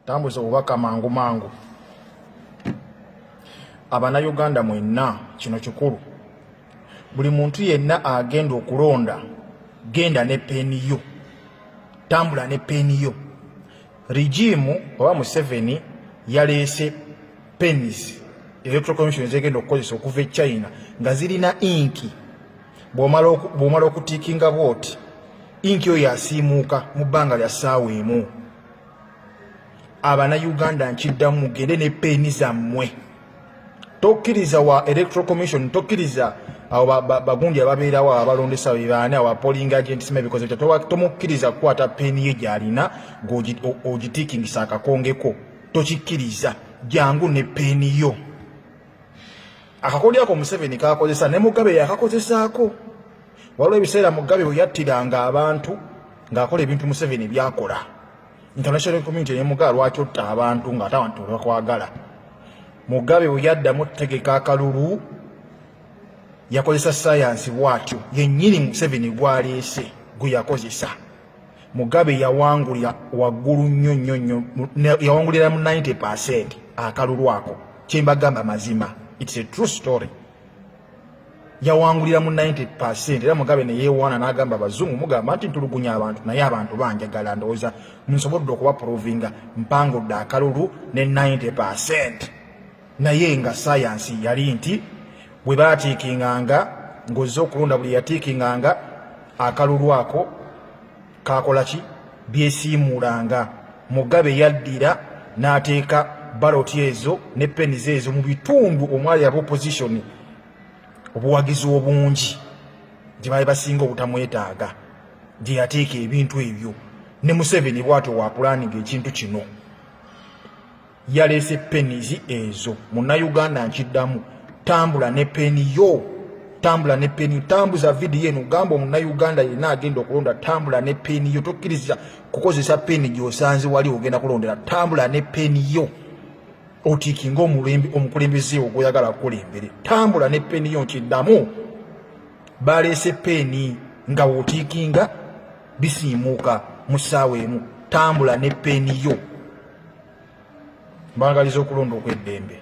tambuza obubaka mangu mangu. Abannayuganda mwenna kino kikulu. Buli muntu yenna agenda okulonda, genda ne peeni yo, tambula ne peeni yo. Regimu oba Museveni yaleese pennies electoral commission zegenda okukozesa okuva e China nga zirina inki. Bw'omala okutiikinga bwoti inki oyo yasiimuuka mu bbanga lya ssaawa emu. Abannayuganda nkiddamu mugende ne peeni zammwe. Tokkiriza wa electoral commission, tokkiriza abo bagundi ababeerawo abalondesa bebaani abo polling agents because tomukkiriza kukwata peeni ye gy'alina ng'ogitiikingisa akakongeko. Tokikkiriza, jangu ne peeni yo. Akakodya ko Museveni kakozesa ne Mugabe yakakozesaako. Waliwo ebiseera Mugabe bwe yattiranga abantu ng'akola ebintu Museveni byakola. International community ne Mugabe lwaki otta abantu ng'ate abantu bakwagala. Mugabe bwe yaddamu okutegeka akalulu yakozesa science bw'atyo yennyini Museveni gw'aleese gwe yakozesa. Mugabe yawangulira waggulu nnyo yawangulira mu 90% akalulu ako. Kyembagamba mazima. It's a true story. Yawangulira mu 90% era Mugabe ne yeewaana n'agamba abazungu mugamba nti ntulugunya abantu naye abantu banjagala ndowooza nsobodde okuba provinga mpangudde akalulu ne 90%. Naye nga science yali nti bwe baatiikinganga ng'ozze okulonda buli yatiikinganga akalulu ako kakola ki byesiimulanga. Mugabe yaddira n'ateeka baloti ezo ne pennies ezo mu bitundu omwali aba opposition obuwagizi obungi gye baali basinga obutamwetaaga gye yateeka ebintu ebyo. Ne Museveni bw'atyo wa pulaninga ekintu kino. Yaleese pennies ezo. Munnayuganda nkiddamu, tambula ne peeni yo, tambula ne peeni. Tambuza vidiyo eno gamba Munnayuganda yenna agenda okulonda, tambula ne peeni yo. Tokkiriza kukozesa peeni gy'osanze wali ogenda kulondera. Tambula ne peeni yo. Otiikinga omukulembeze ogw'oyagala kukulembere. Tambula ne peeni yo nkiddamu. Baleese peeni nga wootiikinga bisiimuuka mu ssaawa emu. Tambula ne peeni yo. Mbagaliza okulonda okw'eddembe.